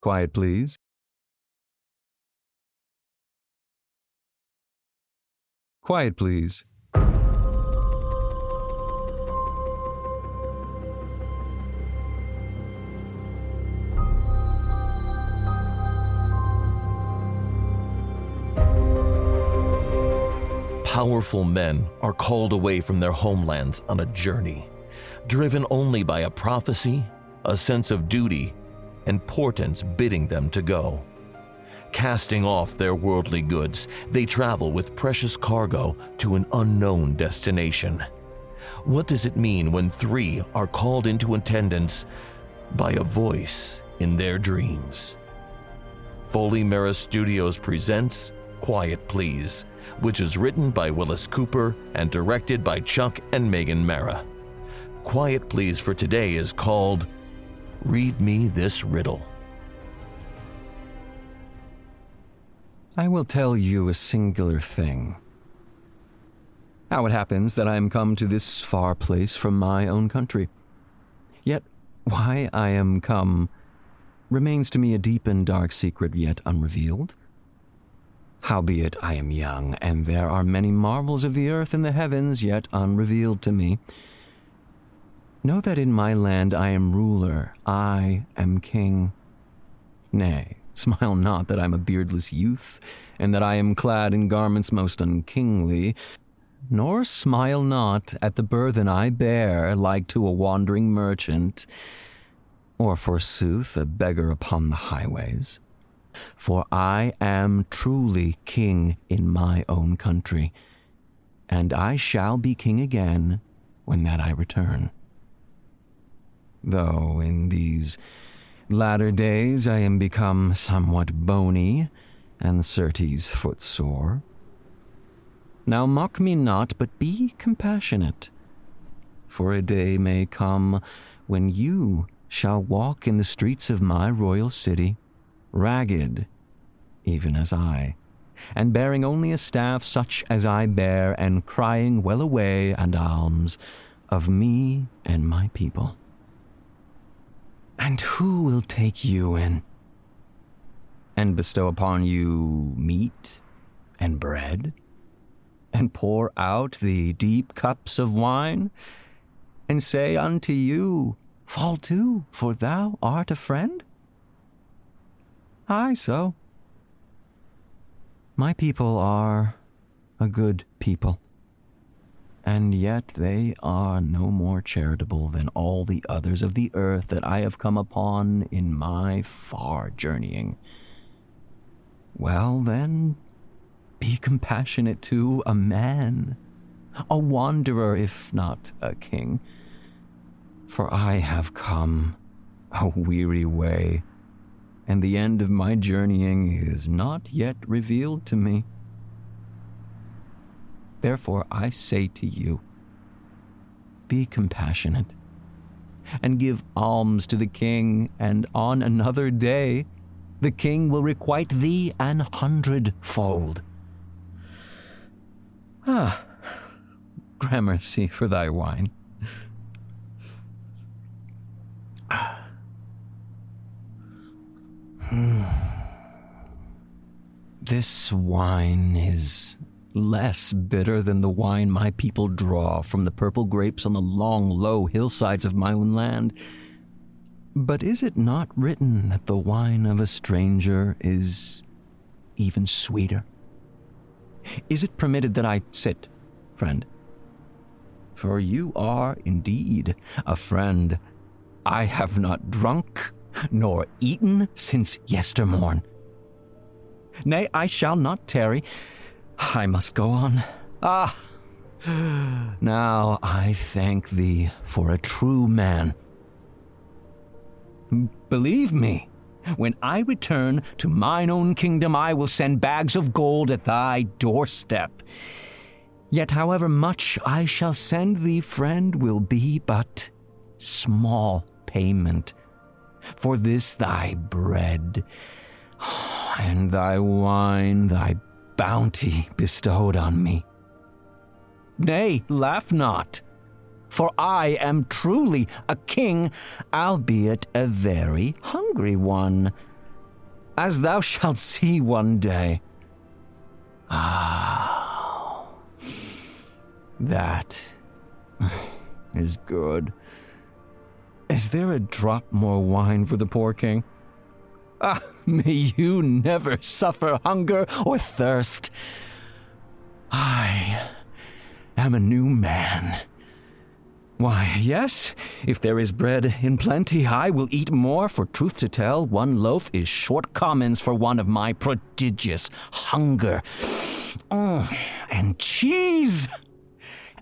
Quiet, please. Quiet, please. Powerful men are called away from their homelands on a journey, driven only by a prophecy, a sense of duty, and portents bidding them to go. Casting off their worldly goods, they travel with precious cargo to an unknown destination. What does it mean when three are called into attendance by a voice in their dreams? Foley Mera Studios presents Quiet Please, which is written by Willis Cooper and directed by Chuck and Megan Mera. Quiet Please for today is called Read Me This Riddle. I will tell you a singular thing. How it happens that I am come to this far place from my own country. Yet why I am come remains to me a deep and dark secret yet unrevealed. Howbeit I am young, and there are many marvels of the earth and the heavens yet unrevealed to me. Know that in my land I am ruler, I am king. Nay, smile not that I am a beardless youth, and that I am clad in garments most unkingly, nor smile not at the burthen I bear like to a wandering merchant, or forsooth a beggar upon the highways. For I am truly king in my own country, and I shall be king again when that I return. Though in these latter days I am become somewhat bony, and certes footsore. Now mock me not, but be compassionate, for a day may come when you shall walk in the streets of my royal city, ragged, even as I, and bearing only a staff such as I bear, and crying well away and alms of me and my people. And who will take you in, and bestow upon you meat and bread, and pour out the deep cups of wine, and say unto you, Fall to, for thou art a friend? Aye, so. My people are a good people, and yet they are no more charitable than all the others of the earth that I have come upon in my far journeying. Well, then, be compassionate to a man, a wanderer, if not a king, for I have come a weary way, and the end of my journeying is not yet revealed to me. Therefore I say to you, be compassionate, and give alms to the king, and on another day the king will requite thee 100-fold. Gramercy for thy wine. This wine is less bitter than the wine my people draw from the purple grapes on the long, low hillsides of my own land. But is it not written that the wine of a stranger is even sweeter? Is it permitted that I sit, friend? For you are indeed a friend. I have not drunk nor eaten since yestermorn. Nay, I shall not tarry. I must go on. Now I thank thee for a true man. Believe me, when I return to mine own kingdom, I will send bags of gold at thy doorstep. Yet however much I shall send thee, friend, will be but small payment for this thy bread, and thy wine, thy bounty bestowed on me. Nay, laugh not, for I am truly a king, albeit a very hungry one. as thou shalt see one day. Ah, that is good. Is there a drop more wine for the poor king? Ah, may you never suffer hunger or thirst. I am a new man. Why, yes, if there is bread in plenty, I will eat more, for truth to tell, one loaf is short commons for one of my prodigious hunger. And cheese!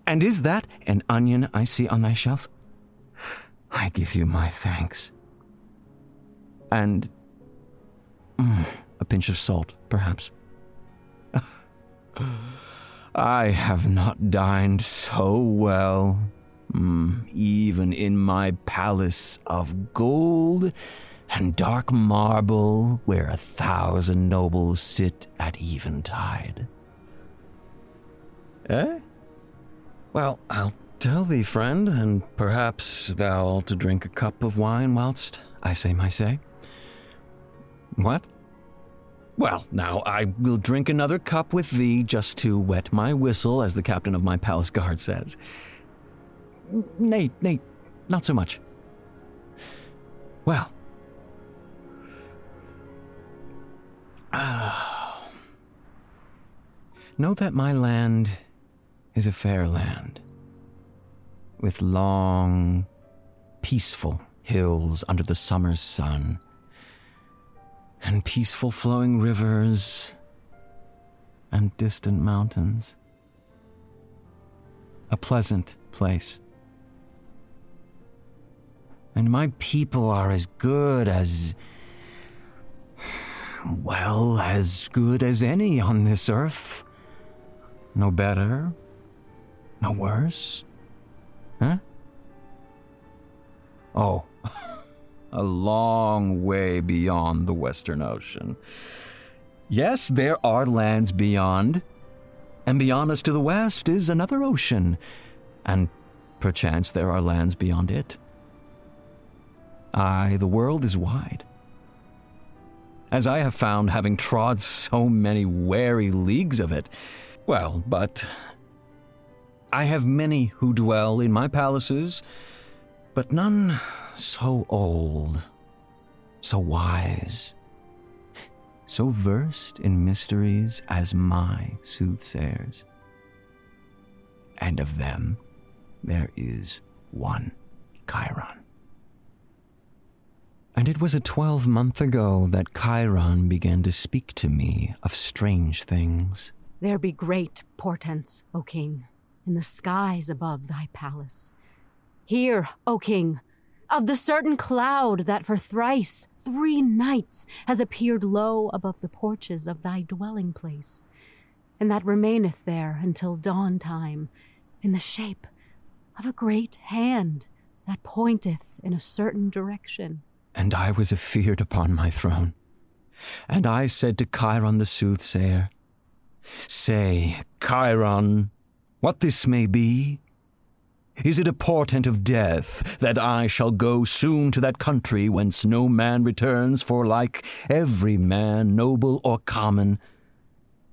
And is that an onion I see on thy shelf? I give you my thanks. And a pinch of salt, perhaps. I have not dined so well, even in my palace of gold and dark marble, where 1,000 nobles sit at eventide. Eh? Well, I'll tell thee, friend, and perhaps thou'lt to drink a cup of wine whilst I say my say. What? Well, now I will drink another cup with thee just to wet my whistle, as the captain of my palace guard says. Nay, not so much. Well. Know that my land is a fair land, with long, peaceful hills under the summer's sun, and peaceful flowing rivers and distant mountains. A pleasant place. And my people are as good as any on this earth. No better, no worse. Huh? Oh, a long way beyond the Western Ocean. Yes, there are lands beyond, and beyond us to the west is another ocean, and perchance there are lands beyond it. Aye, the world is wide. As I have found, having trod so many weary leagues of it. Well, but I have many who dwell in my palaces, but none so old, so wise, so versed in mysteries as my soothsayers. And of them there is one Chiron. And it was a 12-month ago that Chiron began to speak to me of strange things. There be great portents, O king, in the skies above thy palace. Hear, O king, of the certain cloud that for thrice 3 nights has appeared low above the porches of thy dwelling place, and that remaineth there until dawn time, in the shape of a great hand that pointeth in a certain direction. And I was afeard upon my throne, and I said to Chiron the soothsayer, Say, Chiron, what this may be? Is it a portent of death that I shall go soon to that country whence no man returns, for like every man, noble or common,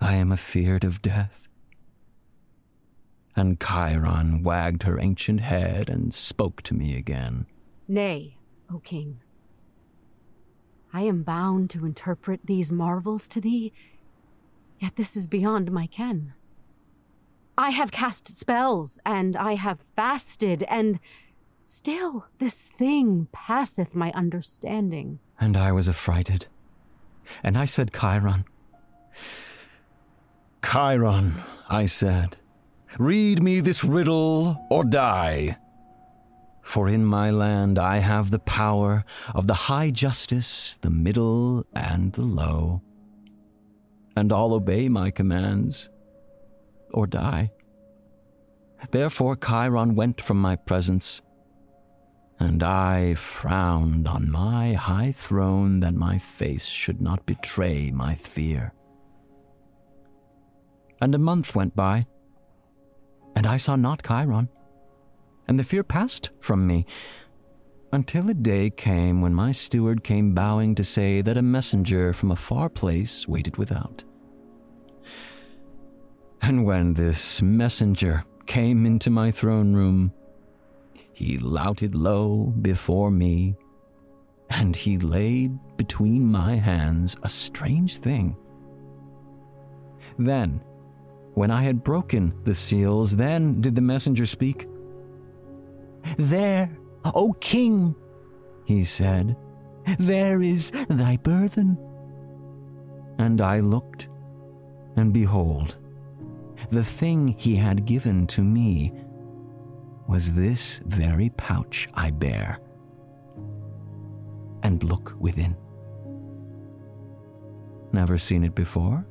I am afeard of death? And Chiron wagged her ancient head and spoke to me again. Nay, O king, I am bound to interpret these marvels to thee, yet this is beyond my ken. I have cast spells, and I have fasted, and still this thing passeth my understanding. And I was affrighted, and I said, Chiron, I said, read me this riddle or die. For in my land I have the power of the high justice, the middle, and the low. And all obey my commands, or die. Therefore Chiron went from my presence, and I frowned on my high throne that my face should not betray my fear. And a month went by, and I saw not Chiron, and the fear passed from me, Until a day came when my steward came bowing to say that a messenger from a far place waited without. And when this messenger came into my throne room, he louted low before me, and he laid between my hands a strange thing. Then, when I had broken the seals, then did the messenger speak. "There, O king," he said, "there is thy burthen." And I looked, and behold, the thing he had given to me was this very pouch I bear. And look within. Never seen it before?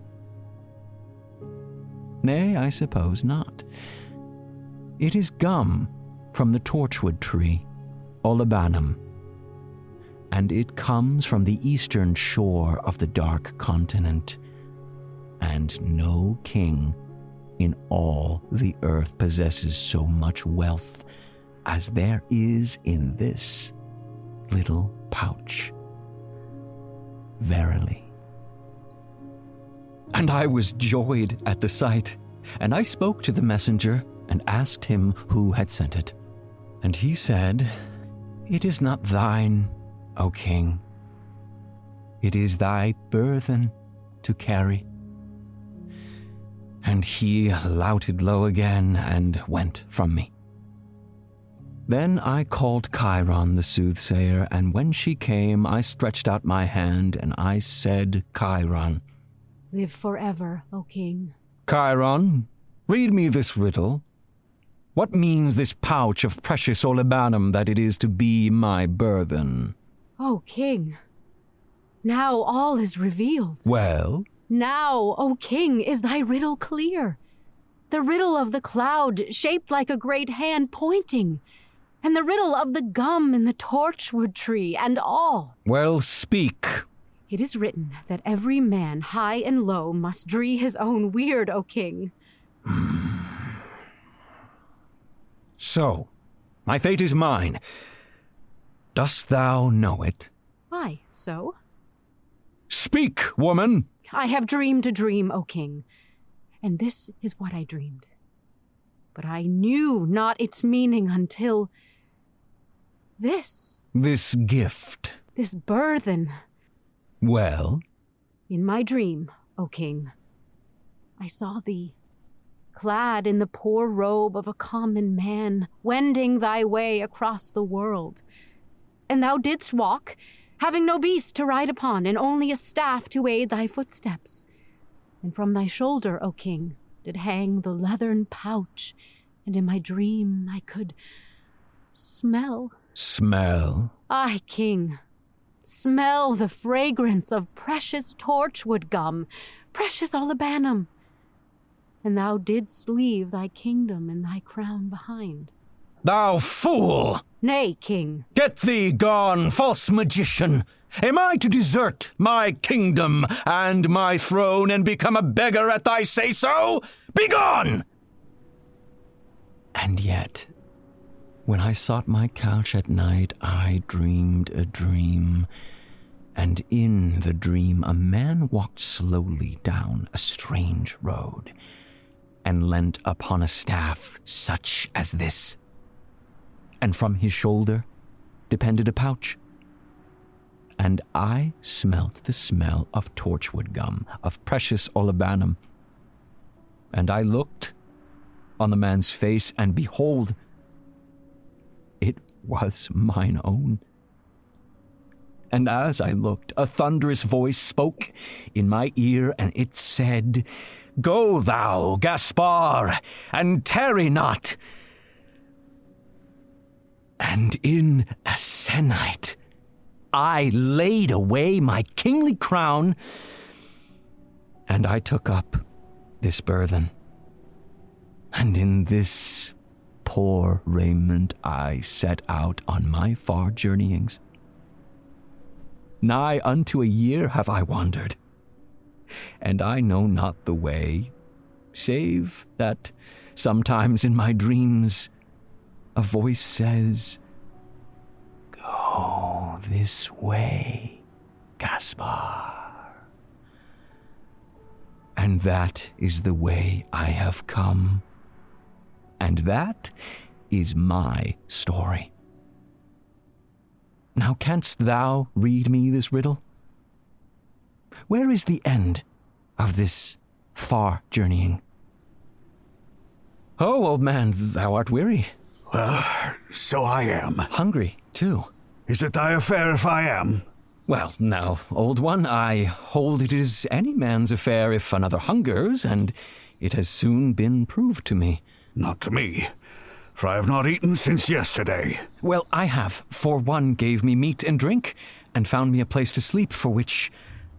Nay, I suppose not. It is gum from the torchwood tree, Olibanum, and it comes from the eastern shore of the dark continent, and no king in all the earth possesses so much wealth as there is in this little pouch. Verily. And I was joyed at the sight, and I spoke to the messenger and asked him who had sent it. And he said, "It is not thine, O king. It is thy burthen to carry." And he louted low again and went from me. Then I called Chiron the soothsayer, and when she came, I stretched out my hand, and I said, "Chiron, Live forever, O king." Chiron, read me this riddle. What means this pouch of precious olibanum that it is to be my burthen? O king, now all is revealed. Well? Now, O king, is thy riddle clear. The riddle of the cloud shaped like a great hand pointing, and the riddle of the gum in the torchwood tree, and all. Well, speak. It is written that every man, high and low, must dree his own weird, O king. So, my fate is mine. Dost thou know it? Aye, so? Speak, woman! I have dreamed a dream, O king, and this is what I dreamed. But I knew not its meaning until this. This gift. This burthen. Well? In my dream, O king, I saw thee, clad in the poor robe of a common man, wending thy way across the world. And thou didst walk, having no beast to ride upon, and only a staff to aid thy footsteps. And from thy shoulder, O king, did hang the leathern pouch, and in my dream I could smell. Smell? Aye, king. Smell the fragrance of precious torchwood gum, precious olibanum. And thou didst leave thy kingdom and thy crown behind. Thou fool! Nay, king. Get thee gone, false magician! Am I to desert my kingdom and my throne and become a beggar at thy say-so? Begone! And yet, when I sought my couch at night, I dreamed a dream, and in the dream a man walked slowly down a strange road, and leant upon a staff such as this, and from his shoulder depended a pouch. And I smelt the smell of torchwood gum, of precious olibanum. And I looked on the man's face, and behold, it was mine own. And as I looked, a thunderous voice spoke in my ear, and it said, "Go thou, Gaspar, and tarry not." And in a sennight, I laid away my kingly crown, and I took up this burthen. And in this poor raiment I set out on my far journeyings. Nigh unto a year have I wandered, and I know not the way, save that sometimes in my dreams a voice says, "Go." Oh, this way, Gaspar. And that is the way I have come. And that is my story. Now canst thou read me this riddle? Where is the end of this far journeying? Oh, old man, thou art weary. Well, so I am. Hungry, too. Is it thy affair if I am? Well, now, old one, I hold it is any man's affair if another hungers, and it has soon been proved to me. Not to me, for I have not eaten since yesterday. Well, I have, for one gave me meat and drink, and found me a place to sleep, for which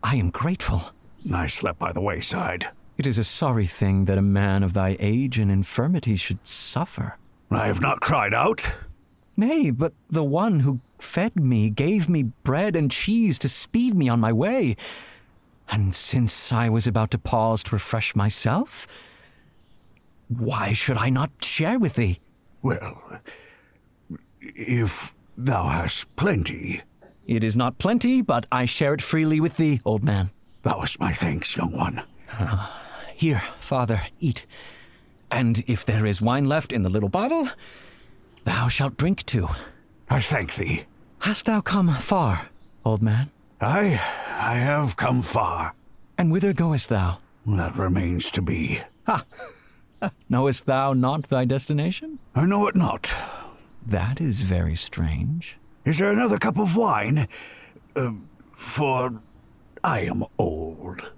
I am grateful. I slept by the wayside. It is a sorry thing that a man of thy age and infirmity should suffer. I have not cried out. Nay, but the one who fed me gave me bread and cheese to speed me on my way. And since I was about to pause to refresh myself, why should I not share with thee? Well, if thou hast plenty. It is not plenty, but I share it freely with thee, old man. That was my thanks, young one. Here, father, eat. And if there is wine left in the little bottle, thou shalt drink too. I thank thee. Hast thou come far, old man? I have come far. And whither goest thou? That remains to be. Ha! Knowest thou not thy destination? I know it not. That is very strange. Is there another cup of wine? For I am old.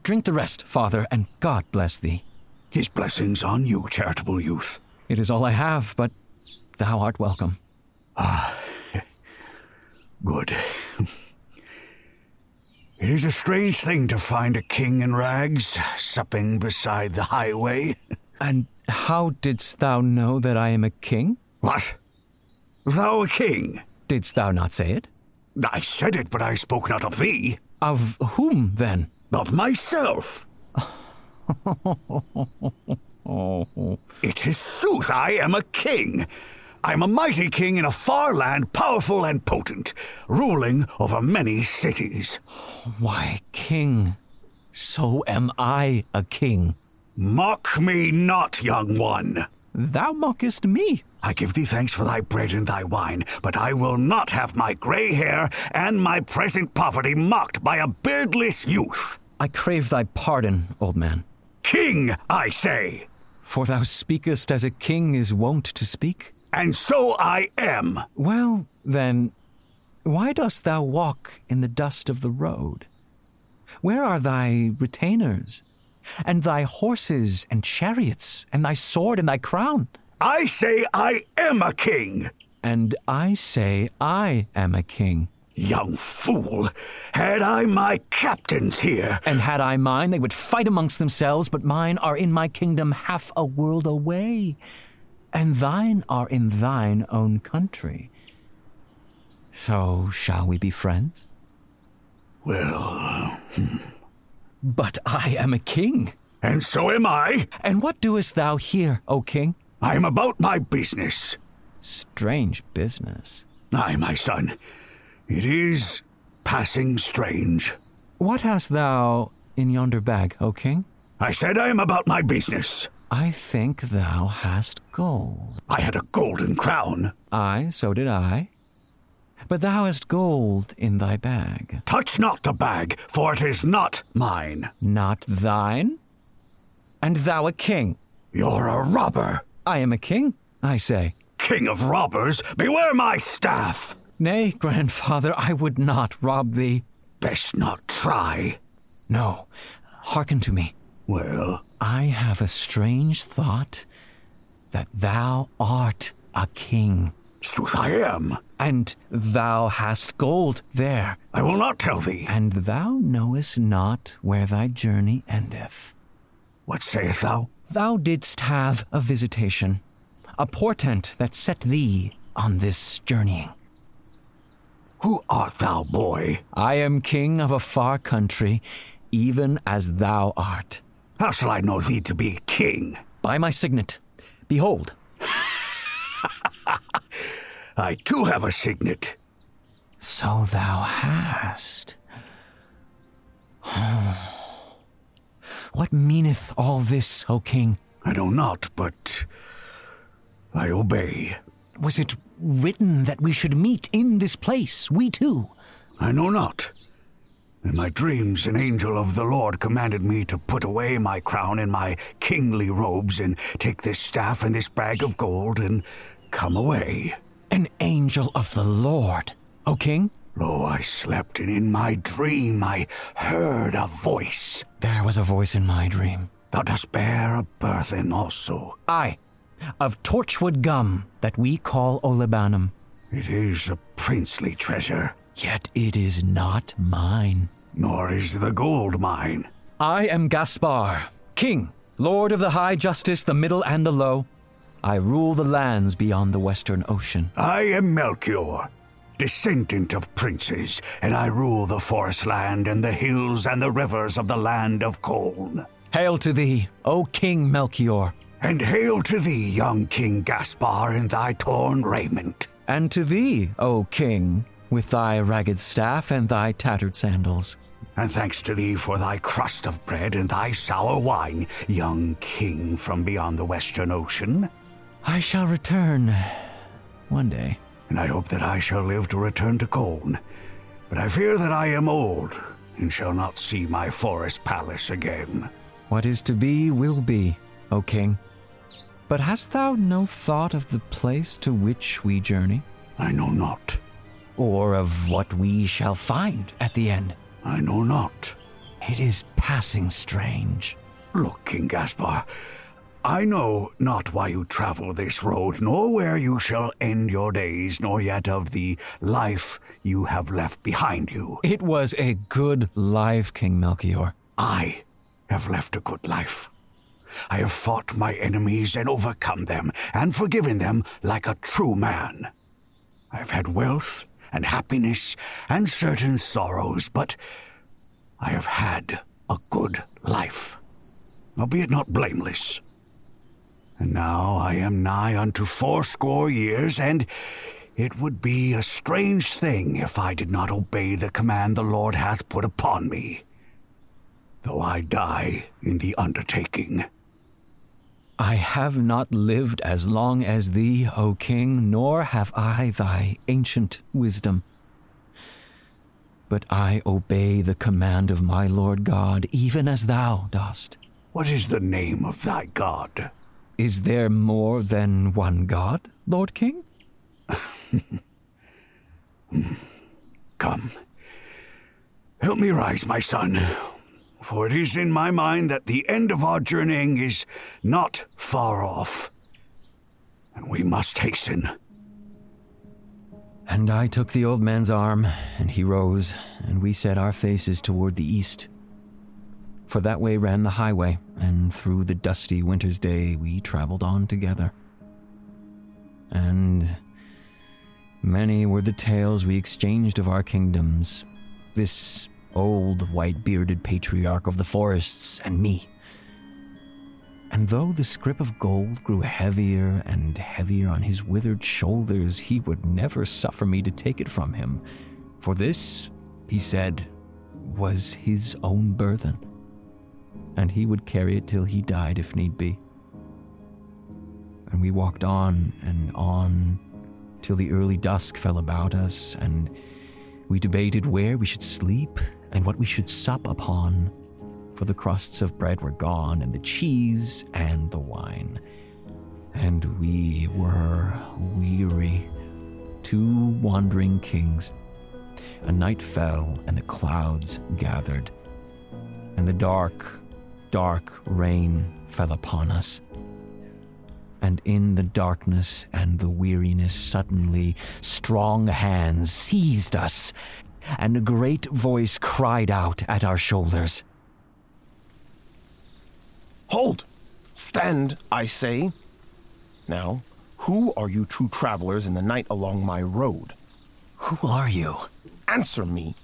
Drink the rest, father, and God bless thee. His blessings on you, charitable youth. It is all I have, but thou art welcome. Good. It is a strange thing to find a king in rags, supping beside the highway. And how didst thou know that I am a king? What? Thou a king? Didst thou not say it? I said it, but I spoke not of thee. Of whom, then? Of myself. It is sooth, I am a king. I am a mighty king in a far land, powerful and potent, ruling over many cities. Why, king, so am I a king. Mock me not, young one. Thou mockest me. I give thee thanks for thy bread and thy wine, but I will not have my grey hair and my present poverty mocked by a beardless youth. I crave thy pardon, old man. King, I say. For thou speakest as a king is wont to speak. And so I am. Well, then, why dost thou walk in the dust of the road? Where are thy retainers, and thy horses and chariots, and thy sword and thy crown? I say I am a king. And I say I am a king. Young fool, had I my captains here. And had I mine, they would fight amongst themselves, but mine are in my kingdom half a world away, and thine are in thine own country. So shall we be friends? Well, But I am a king. and so am I. And what doest thou here, O king? I am about my business. Strange business. Aye, my son, it is passing strange. What hast thou in yonder bag, O king? I said I am about my business. I think thou hast gold. I had a golden crown. Aye, so did I. But thou hast gold in thy bag. Touch not the bag, for it is not mine. Not thine? And thou a king? You're a robber. I am a king, I say. King of robbers, beware my staff. Nay, grandfather, I would not rob thee. Best not try. No, hearken to me. Well, I have a strange thought that thou art a king, sooth I am. and thou hast gold there, I will not tell thee. and thou knowest not where thy journey endeth. What sayest thou? Thou didst have a visitation, a portent that set thee on this journeying. Who art thou, boy? I am king of a far country, even as thou art. How shall I know thee to be king? By my signet, behold. I too have a signet. So thou hast. What meaneth all this, O king? I know not, but I obey. Was it written that we should meet in this place, we two? I know not. In my dreams, an angel of the Lord commanded me to put away my crown and my kingly robes and take this staff and this bag of gold and come away. An angel of the Lord, O king? Lo, I slept, and in my dream I heard a voice. There was a voice in my dream. Thou dost bear a burthen also. Aye, of torchwood gum that we call olibanum. It is a princely treasure. Yet it is not mine. Nor is the gold mine. I am Gaspar, king, lord of the high justice, the middle and the low. I rule the lands beyond the western ocean. I am Melchior, descendant of princes, and I rule the forest land and the hills and the rivers of the land of Colne. Hail to thee, O King Melchior. And hail to thee, young King Gaspar, in thy torn raiment. And to thee, O king, with thy ragged staff and thy tattered sandals. And thanks to thee for thy crust of bread and thy sour wine, young king from beyond the western ocean. I shall return one day. And I hope that I shall live to return to Colne. But I fear that I am old and shall not see my forest palace again. What is to be will be, O king. But hast thou no thought of the place to which we journey? I know not. Or of what we shall find at the end? I know not. It is passing strange. Look, King Gaspar, I know not why you travel this road, nor where you shall end your days, nor yet of the life you have left behind you. It was a good life, King Melchior. I have left a good life. I have fought my enemies and overcome them, and forgiven them like a true man. I have had wealth and happiness and certain sorrows, but I have had a good life, albeit not blameless. And now I am nigh unto 80 years, and it would be a strange thing if I did not obey the command the Lord hath put upon me, though I die in the undertaking. I have not lived as long as thee, O king, nor have I thy ancient wisdom. But I obey the command of my Lord God, even as thou dost. What is the name of thy God? Is there more than one God, Lord King? Come, help me rise, my son. For it is in my mind that the end of our journeying is not far off, and we must hasten. And I took the old man's arm, and he rose, and we set our faces toward the east. For that way ran the highway, and through the dusty winter's day we traveled on together. And many were the tales we exchanged of our kingdoms, this old white-bearded patriarch of the forests and me. And though the scrip of gold grew heavier and heavier on his withered shoulders, he would never suffer me to take it from him, for this, he said, was his own burthen, and he would carry it till he died if need be. And we walked on and on till the early dusk fell about us, and we debated where we should sleep and what we should sup upon, for the crusts of bread were gone, and the cheese and the wine. And we were weary, 2 wandering kings. A night fell, and the clouds gathered, and the dark, dark rain fell upon us. And in the darkness and the weariness, suddenly strong hands seized us, and a great voice cried out at our shoulders. Hold! Stand, I say. Now, who are you two travelers in the night along my road? Who are you? Answer me,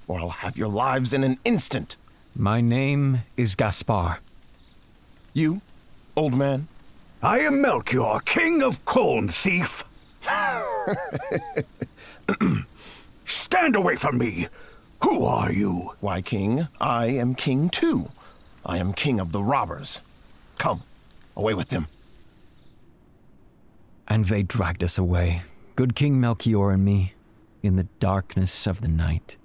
or I'll have your lives in an instant. My name is Gaspar. You, old man? I am Melchior, king of Colne, thief. Stand away from me! Who are you? Why, King, I am king too. I am king of the robbers. Come, away with them. And they dragged us away, good King Melchior and me, in the darkness of the night.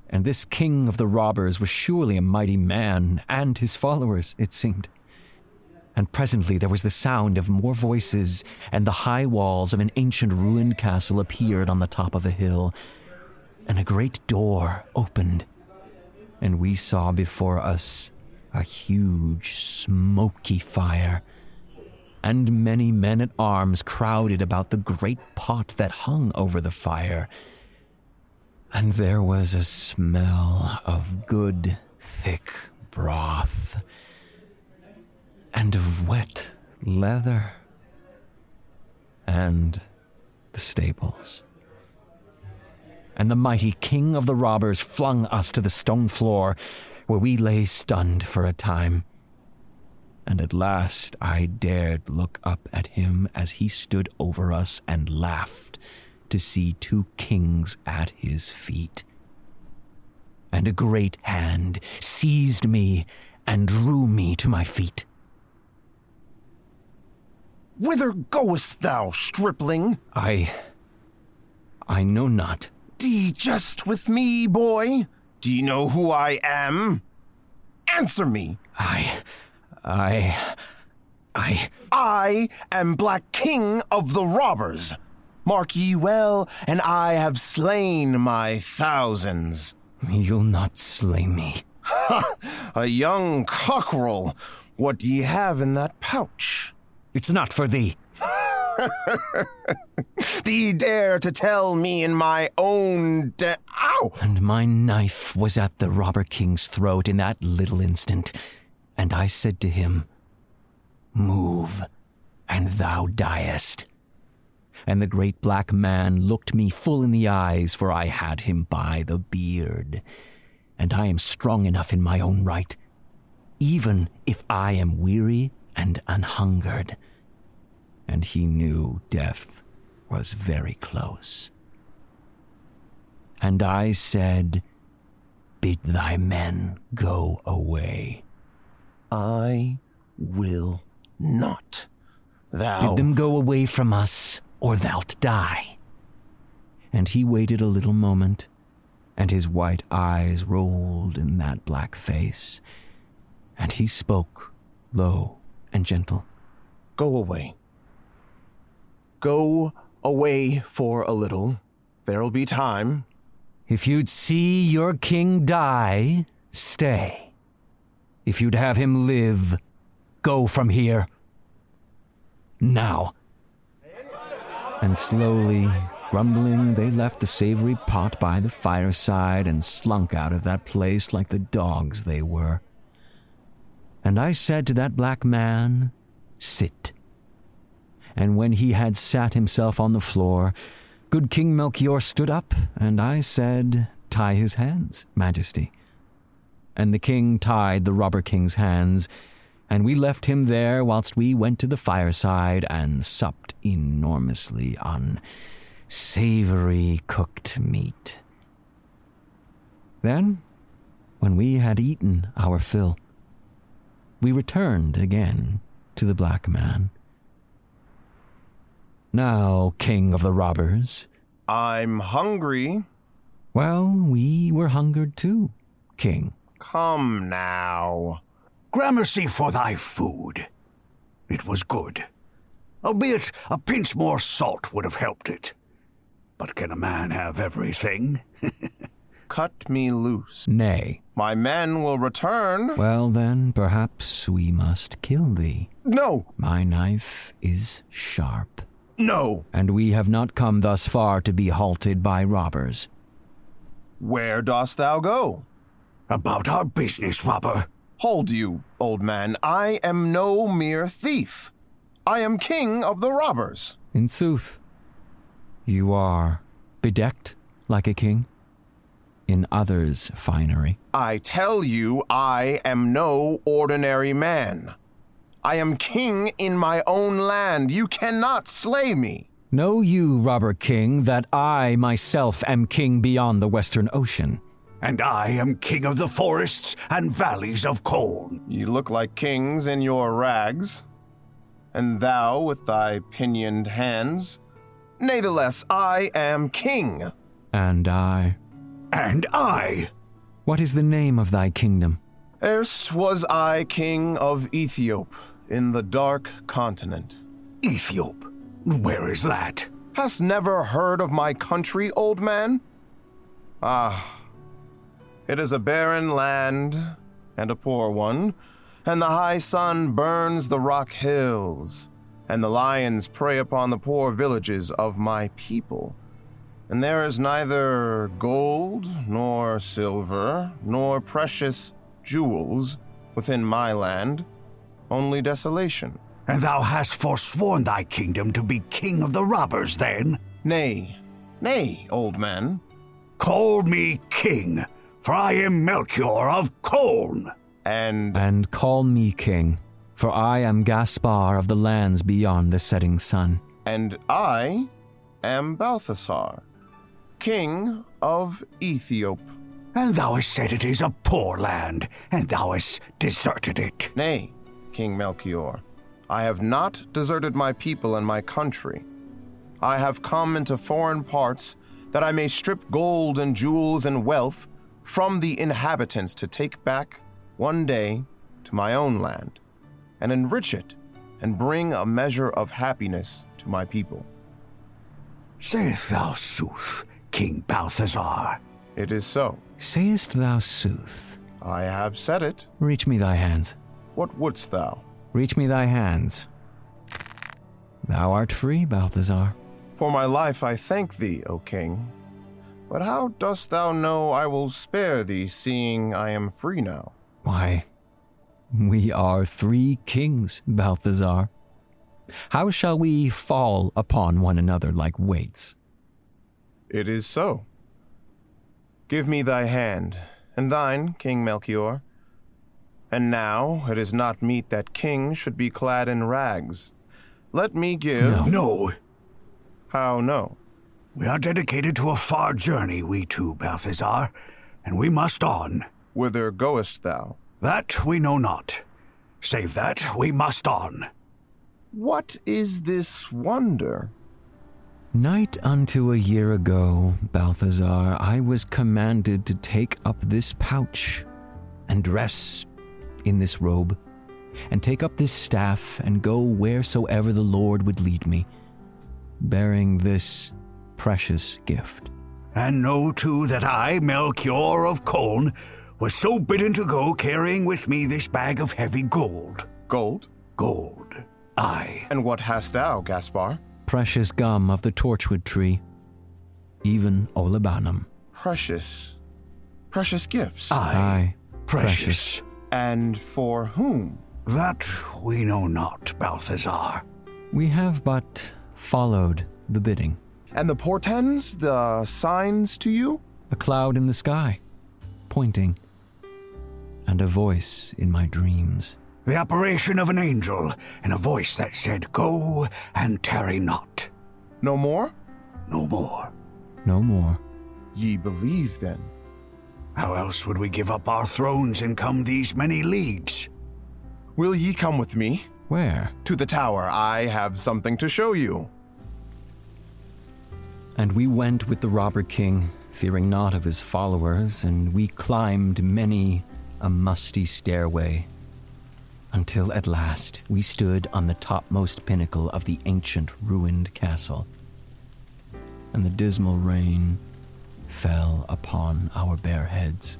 And this king of the robbers was surely a mighty man, and his followers, it seemed. And presently there was the sound of more voices, and the high walls of an ancient ruined castle appeared on the top of a hill, and a great door opened, and we saw before us a huge smoky fire, and many men-at-arms crowded about the great pot that hung over the fire. And there was a smell of good, thick broth, and of wet leather, and the stables. And the mighty king of the robbers flung us to the stone floor, where we lay stunned for a time. And at last I dared look up at him as he stood over us and laughed to see two kings at his feet. And a great hand seized me and drew me to my feet. Whither goest thou, stripling? I know not. Dee just with me, boy. Do you know who I am? Answer me. I am Black King of the robbers. Mark ye well, and I have slain my thousands. You'll not slay me. Ha! A young cockerel. What do ye have in that pouch? It's not for thee. Do ye dare to tell me in my own Ow! And my knife was at the robber king's throat in that little instant, and I said to him, "Move, and thou diest." And the great black man looked me full in the eyes, for I had him by the beard, and I am strong enough in my own right, even if I am weary and anhungered. And he knew death was very close. And I said, "Bid thy men go away." I will not. Thou... Bid them go away from us, or thou'lt die. And he waited a little moment, and his white eyes rolled in that black face, and he spoke low and gentle. Go away. Go away for a little. There'll be time. If you'd see your king die, stay. If you'd have him live, go from here. Now. And slowly, grumbling, they left the savory pot by the fireside and slunk out of that place like the dogs they were. And I said to that black man, "Sit." And when he had sat himself on the floor, good King Melchior stood up, and I said, "Tie his hands, Majesty." And the king tied the robber king's hands, and we left him there whilst we went to the fireside and supped enormously on savory cooked meat. Then, when we had eaten our fill, we returned again to the black man. "Now, king of the robbers." I'm hungry. "Well, we were hungered too, king." Come now. Gramercy for thy food. It was good, albeit a pinch more salt would have helped it. But can a man have everything? Cut me loose. "Nay." My men will return. "Well then, perhaps we must kill thee. No, My knife is sharp, no. and we have not come thus far to be halted by robbers." Where dost thou go? About our business, robber. Hold you, old man. I am no mere thief. I am king of the robbers. "In sooth, you are bedecked like a king, in others' finery." I tell you, I am no ordinary man. I am king in my own land. You cannot slay me. Know you, robber king, that I myself am king beyond the western ocean? And I am king of the forests and valleys of Colne. Ye look like kings in your rags, and thou with thy pinioned hands. Natheless, I am king. And I. And I. What is the name of thy kingdom? Erst was I king of Ethiop in the dark continent. Ethiop? Where is that? Hast never heard of my country, old man? Ah, it is a barren land, and a poor one, and the high sun burns the rock hills, and the lions prey upon the poor villages of my people. And there is neither gold, nor silver, nor precious jewels within my land, only desolation. And thou hast forsworn thy kingdom to be king of the robbers, then? Nay, old man. Call me king, for I am Melchior of Colne. And call me king, for I am Gaspar of the lands beyond the setting sun. And I am Balthasar, king of Ethiop. And thou hast said it is a poor land, and thou hast deserted it. Nay, King Melchior, I have not deserted my people and my country. I have come into foreign parts that I may strip gold and jewels and wealth from the inhabitants to take back one day to my own land and enrich it and bring a measure of happiness to my people. Sayest thou sooth, King Balthasar? It is so. Sayest thou sooth? I have said it. Reach me thy hands. What wouldst thou? Reach me thy hands. Thou art free, Balthasar. For my life I thank thee, O king. But how dost thou know I will spare thee, seeing I am free now? Why, we are 3 kings, Balthasar. How shall we fall upon one another like weights? It is so. Give me thy hand, and thine, King Melchior. And now it is not meet that kings should be clad in rags. Let me give... No. How no? We are dedicated to a far journey, we two, Balthasar, and we must on. Whither goest thou? That we know not. Save that we must on. What is this wonder? Night unto a year ago, Balthasar, I was commanded to take up this pouch and dress in this robe, and take up this staff and go wheresoever the Lord would lead me, bearing this precious gift. And know too that I, Melchior of Colne, was so bidden to go, carrying with me this bag of heavy gold. Gold? Gold, aye. And what hast thou, Gaspar? Precious gum of the torchwood tree, even olibanum. Precious gifts. Aye, precious. And for whom? That we know not, Balthasar. We have but followed the bidding. And the portents, the signs to you? A cloud in the sky, pointing, and a voice in my dreams. The apparition of an angel, and a voice that said, "Go and tarry not." No more? No more. No more. Ye believe then? How else would we give up our thrones and come these many leagues? Will ye come with me? Where? To the tower. I have something to show you. And we went with the robber king, fearing naught of his followers, and we climbed many a musty stairway, until at last we stood on the topmost pinnacle of the ancient ruined castle, and the dismal rain fell upon our bare heads.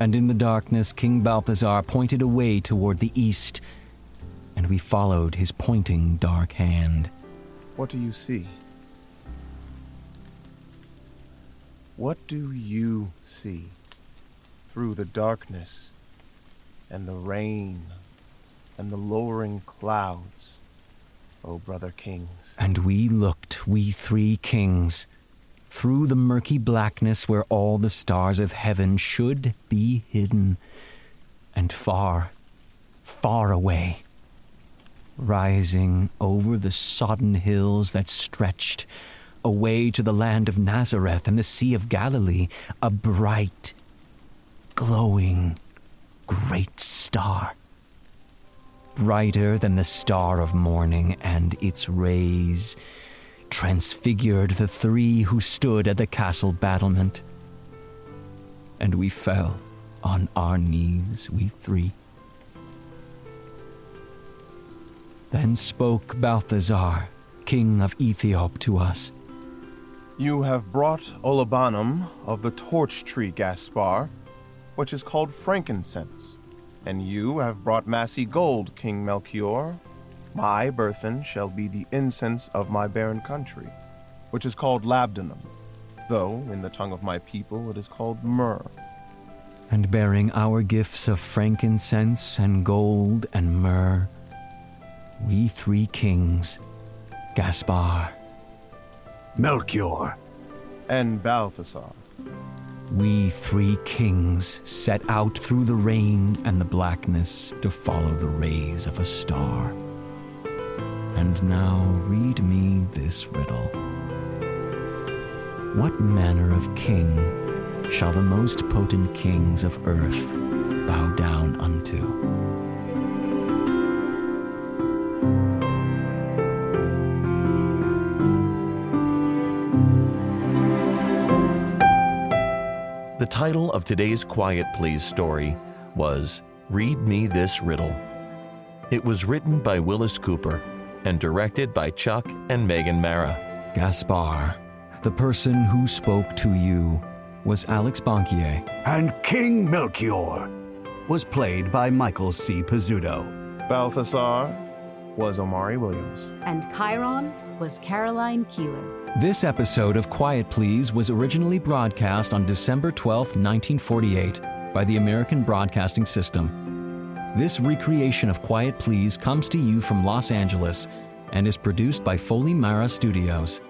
And in the darkness King Balthasar pointed away toward the east, and we followed his pointing dark hand. What do you see? What do you see through the darkness and the rain and the lowering clouds, O brother kings? And we looked, we 3 kings, through the murky blackness where all the stars of heaven should be hidden, and far, far away, rising over the sodden hills that stretched away to the land of Nazareth and the Sea of Galilee, a bright, glowing, great star. Brighter than the star of morning, and its rays transfigured the three who stood at the castle battlement. And we fell on our knees, we three. Then spoke Balthazar, king of Ethiop, to us. You have brought Olabanum of the torch tree, Gaspar, which is called frankincense. And you have brought massy gold, King Melchior. My burthen shall be the incense of my barren country, which is called labdanum, though in the tongue of my people it is called myrrh. And bearing our gifts of frankincense and gold and myrrh, we three kings, Gaspar, Melchior, and Balthasar, we three kings set out through the rain and the blackness to follow the rays of a star. And now read me this riddle. What manner of king shall the most potent kings of earth bow down unto? The title of today's Quiet Please story was Read Me This Riddle. It was written by Willis Cooper and directed by Chuck and Megan Mara. Gaspar, the person who spoke to you, was Alex Banquier. and King Melchior was played by Michael C. Pizzuto. Balthasar was Omari Williams. And Chiron was Caroline Keeler. This episode of Quiet Please was originally broadcast on December 12, 1948, by the American Broadcasting System. This recreation of Quiet Please comes to you from Los Angeles and is produced by Foley Mara Studios.